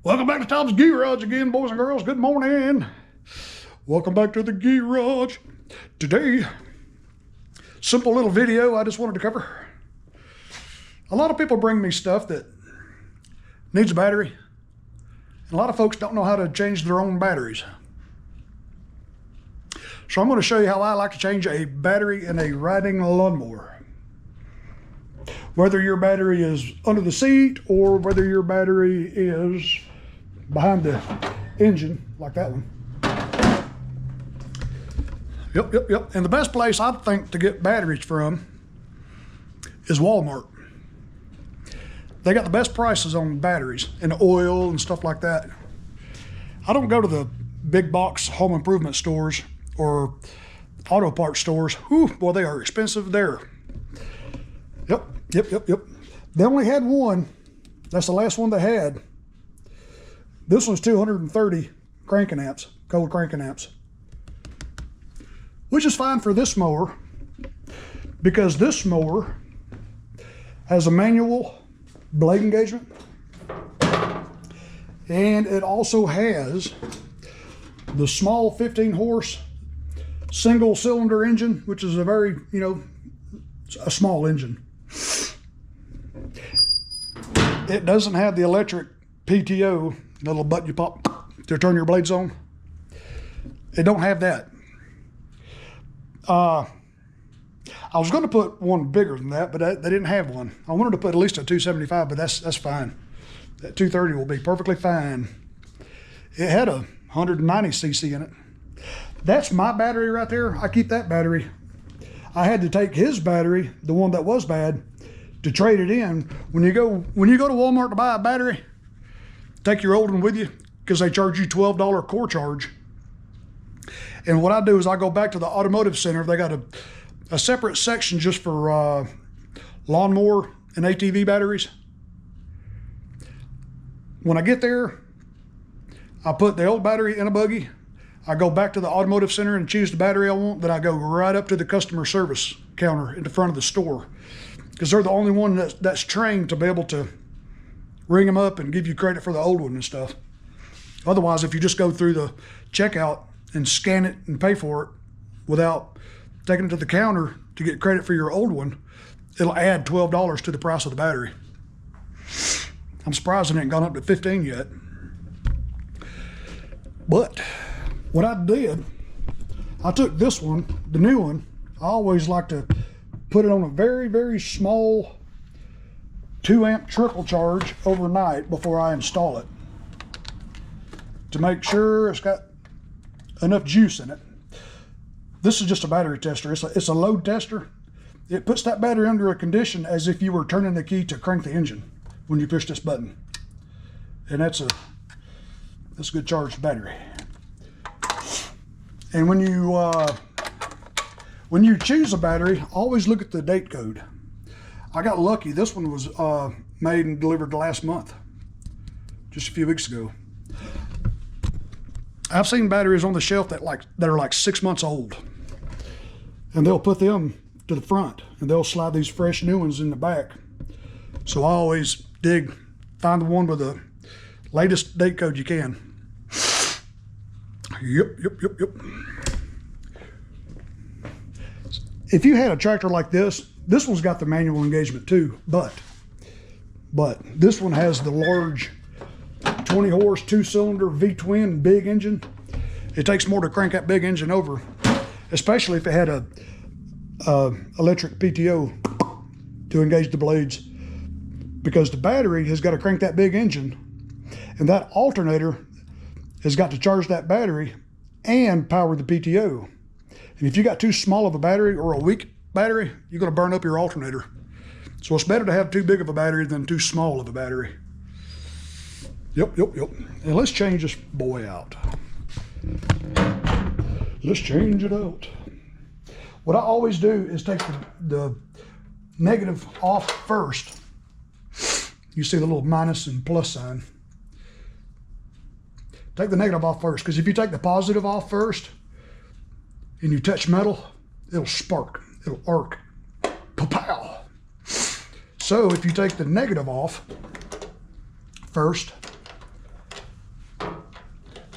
Welcome back to Tom's Garage again, boys and girls. Good morning. Welcome back to the garage. Today, simple little video I just wanted to cover. A lot of people bring me stuff that needs a battery, and a lot of folks don't know how to change their own batteries. So I'm going to show you how I like to change a battery in a riding lawnmower. Whether your battery is under the seat or whether your battery is behind the engine, like that one. Yep. And the best place I think to get batteries from is Walmart. They got the best prices on batteries and oil and stuff like that. I don't go to the big box home improvement stores or auto parts stores. Whew, boy, they are expensive there. Yep. They only had one. That's the last one they had. This one's 230 cranking amps, cold cranking amps, which is fine for this mower because this mower has a manual blade engagement, and it also has the small 15 horse single cylinder engine, which is a very, a small engine. It doesn't have the electric PTO, the little button you pop to turn your blades on. It don't have that. I was going to put one bigger than that, but they didn't have one. I wanted to put at least a 275, but that's fine. That 230 will be perfectly fine. It had a 190 cc in it. That's my battery right there. I keep that battery. I had to take his battery, the one that was bad, to trade it in. When you go to Walmart to buy a battery, take your old one with you because they charge you $12 core charge. And what I do is I go back to the automotive center. They got a separate section just for lawnmower and ATV batteries. When I get there, I put the old battery in a buggy. I go back to the automotive center and choose the battery I want. Then I go right up to the customer service counter in the front of the store because they're the only one that's trained to be able to ring them up and give you credit for the old one and stuff. Otherwise, if you just go through the checkout and scan it and pay for it without taking it to the counter to get credit for your old one, it'll add $12 to the price of the battery. I'm surprised it ain't gone up to 15 yet. But what I did, I took this one, the new one. I always like to put it on a very, very small 2 amp trickle charge overnight before I install it to make sure it's got enough juice in it. This is just a battery tester. It's a load tester. It puts that battery under a condition as if you were turning the key to crank the engine when you push this button. And that's a good charged battery. And when you choose a battery, always look at the date code. I got lucky. This one was made and delivered last month, just a few weeks ago. I've seen batteries on the shelf that are like 6 months old, and they'll put them to the front, and they'll slide these fresh new ones in the back. So I always find the one with the latest date code you can. Yep. If you had a tractor like this one's got the manual engagement too, but this one has the large 20 horse 2-cylinder V-twin big engine. It takes more to crank that big engine over, especially if it had a electric PTO to engage the blades, because the battery has got to crank that big engine, and that alternator has got to charge that battery and power the PTO. And if you got too small of a battery or a weak battery, you're going to burn up your alternator. So it's better to have too big of a battery than too small of a battery. Yep. And let's change this boy out. Let's change it out. What I always do is take the negative off first. You see the little minus and plus sign. Take the negative off first, because if you take the positive off first and you touch metal, it'll spark, it'll arc. Pow! So if you take the negative off first,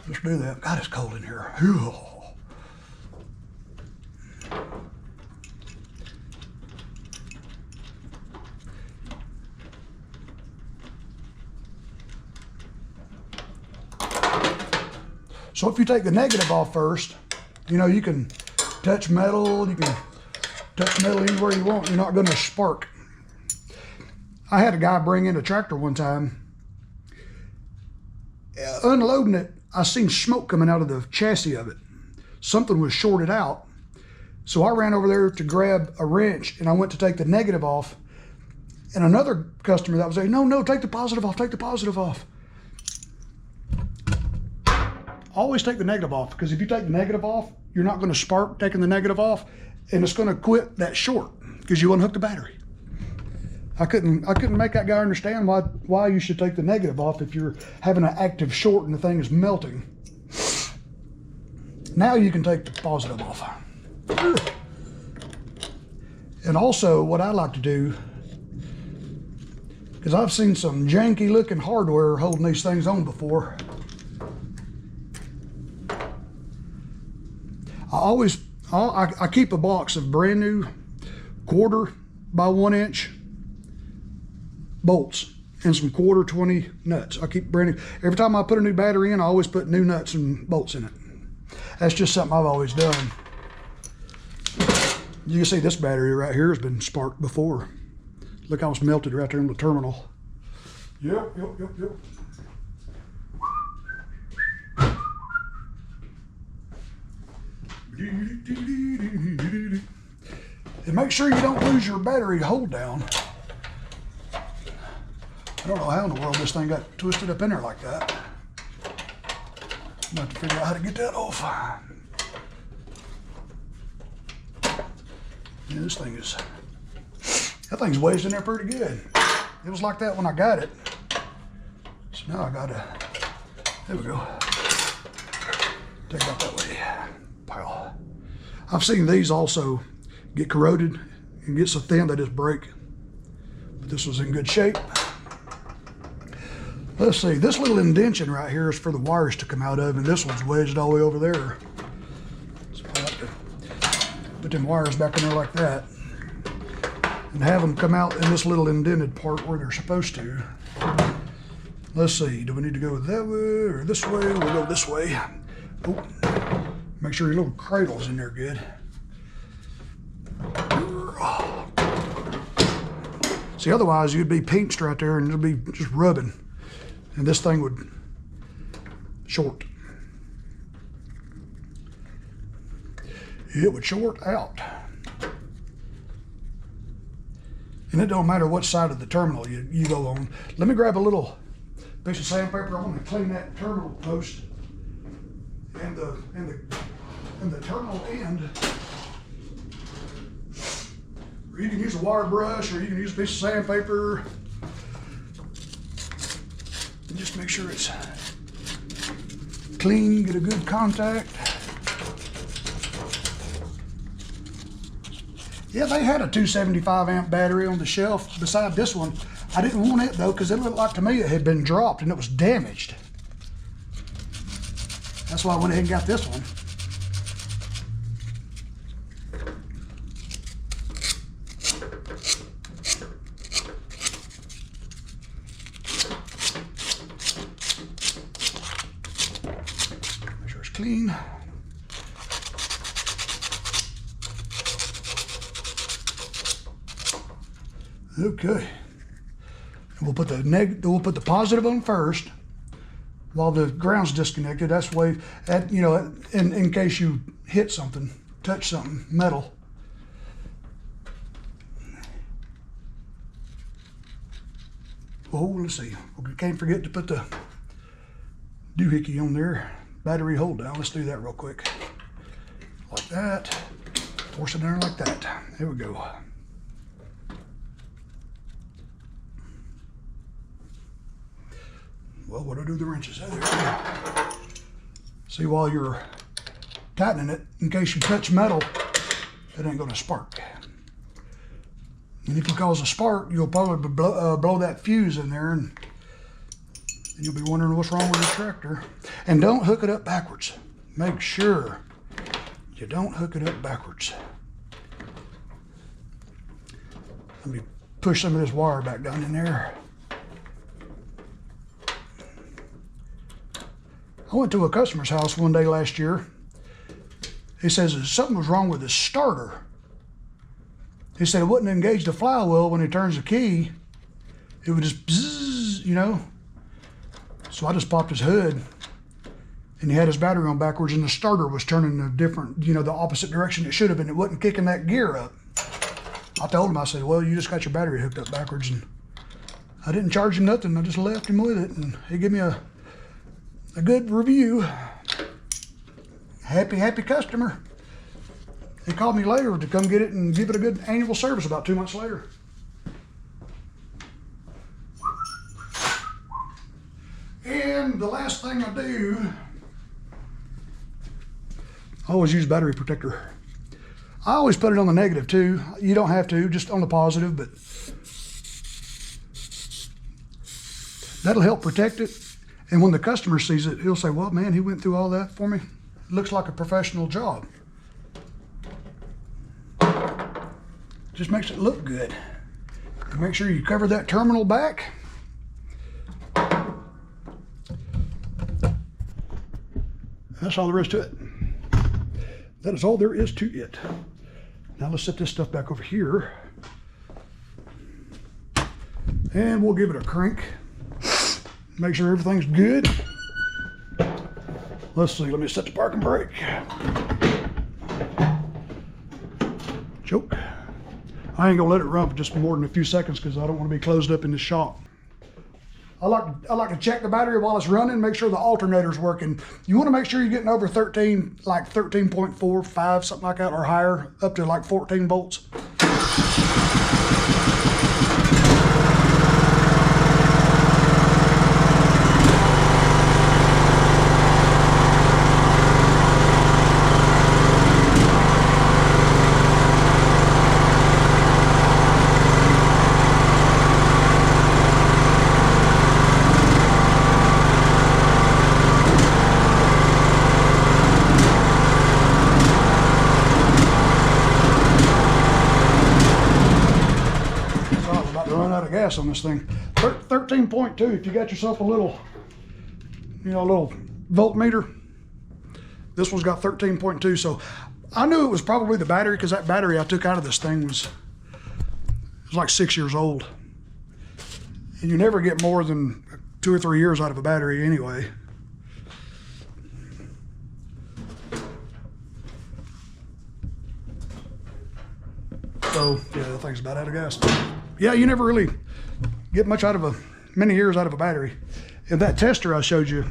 Let's do that. God, it's cold in here. Whew. So if you take the negative off first, you know, you can touch metal, you can touch metal anywhere you want. You're not going to spark. I had a guy bring in a tractor one time. Unloading it, I seen smoke coming out of the chassis of it. Something was shorted out. So I ran over there to grab a wrench and I went to take the negative off. And another customer that was there, no, take the positive off, take the positive off. Always take the negative off, because if you take the negative off, you're not going to spark taking the negative off, and it's going to quit that short because you unhook the battery. I couldn't make that guy understand why you should take the negative off if you're having an active short and the thing is melting. Now you can take the positive off. And also what I like to do, because I've seen some janky looking hardware holding these things on before. I keep a box of brand new 1/4 by 1 inch bolts and some 1/4 20 nuts. I keep brand new. Every time I put a new battery in, I always put new nuts and bolts in it. That's just something I've always done. You can see this battery right here has been sparked before. Look how it's melted right there in the terminal. Yep. And make sure you don't lose your battery hold down. I don't know how in the world this thing got twisted up in there like that. I'm going to have to figure out how to get that off. Yeah, that thing's wedged in there pretty good. It was like that when I got it. So now I gotta, there we go. Take it out that way. Pile. I've seen these also get corroded and get so thin they just break. But this was in good shape. Let's see, this little indention right here is for the wires to come out of, and this one's wedged all the way over there. So I have to put them wires back in there like that and have them come out in this little indented part where they're supposed to. Let's see, do we need to go that way or this way? We'll go this way. Oh, make sure your little cradle's in there good. See, otherwise you'd be pinched right there and it'll be just rubbing. And this thing would short. It would short out. And it don't matter what side of the terminal you go on. Let me grab a little piece of sandpaper. I want to clean that terminal post and the terminal end. Or you can use a wire brush, or you can use a piece of sandpaper. And just make sure it's clean, get a good contact. Yeah, they had a 275 amp battery on the shelf beside this one. I didn't want it though, because it looked like to me it had been dropped and it was damaged. That's why I went ahead and got this one. Make sure it's clean. Okay, we'll put the positive on first while the ground's disconnected. That's way, in case you hit something, touch something, metal. Oh, let's see. We can't forget to put the doohickey on there. Battery hold down. Let's do that real quick. Like that. Force it down like that. There we go. Well, what do I do with the wrenches? There. See, while you're tightening it, in case you touch metal, it ain't going to spark. And if you cause a spark, you'll probably blow that fuse in there, and And you'll be wondering what's wrong with your tractor. And don't hook it up backwards. Make sure you don't hook it up backwards. Let me push some of this wire back down in there. I went to a customer's house one day last year. He says something was wrong with his starter. He said it wouldn't engage the flywheel when he turns the key. It would just bzzz, you know. So I just popped his hood, and he had his battery on backwards, and the starter was turning a different, you know, the opposite direction it should have been. It wasn't kicking that gear up. I told him, I said, well, you just got your battery hooked up backwards, and I didn't charge him nothing. I just left him with it, and he gave me a good review. Happy customer. He called me later to come get it and give it a good annual service about 2 months later. And the last thing I do, I always use battery protector. I always put it on the negative too. You don't have to, just on the positive, but that'll help protect it. And when the customer sees it, he'll say, well, man, he went through all that for me. It looks like a professional job. Just makes it look good. And make sure you cover that terminal back. That's all there is to it. That is all there is to it. Now let's set this stuff back over here. And we'll give it a crank. Make sure everything's good. Let's see, let me set the parking brake. Choke. I ain't gonna let it run for just more than a few seconds because I don't want to be closed up in the shop. I like to check the battery while it's running, make sure the alternator's working. You want to make sure you're getting over 13, like 13.45, something like that, or higher, up to like 14 volts. Gas on this thing. 13.2 if you got yourself a little, you know, a little voltmeter. This one's got 13.2, so I knew it was probably the battery because that battery I took out of this thing was like 6 years old. And you never get more than 2 or 3 years out of a battery anyway. So yeah, that thing's about out of gas. Yeah, you never really get much out of many years out of a battery. And that tester I showed you,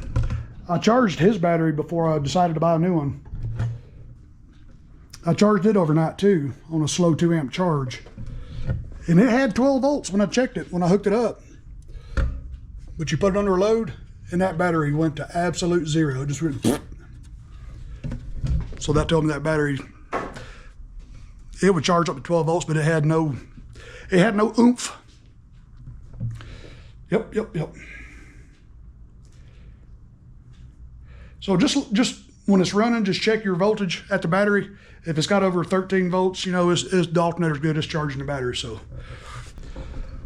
I charged his battery before I decided to buy a new one. I charged it overnight too on a slow 2 amp charge. And it had 12 volts when I checked it, when I hooked it up. But you put it under a load and that battery went to absolute zero. It just went. So that told me that battery, it would charge up to 12 volts, but it had no oomph. Yep. So just when it's running, just check your voltage at the battery. If it's got over 13 volts, you know, the alternator's good, it's charging the battery. So,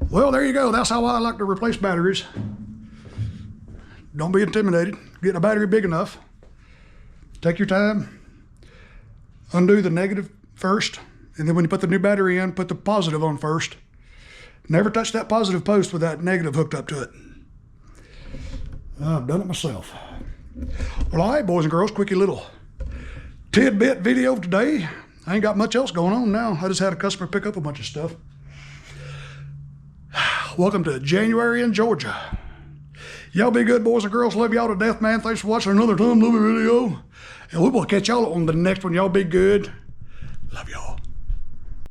well, there you go. That's how I like to replace batteries. Don't be intimidated. Get a battery big enough. Take your time. Undo the negative first. And then when you put the new battery in, put the positive on first. Never touch that positive post with that negative hooked up to it. I've done it myself. Well, all right, boys and girls, quickie little tidbit video today. I ain't got much else going on now. I just had a customer pick up a bunch of stuff. Welcome to January in Georgia. Y'all be good, boys and girls. Love y'all to death, man. Thanks for watching another Tom Movie video. And we will catch y'all on the next one. Y'all be good. Love y'all.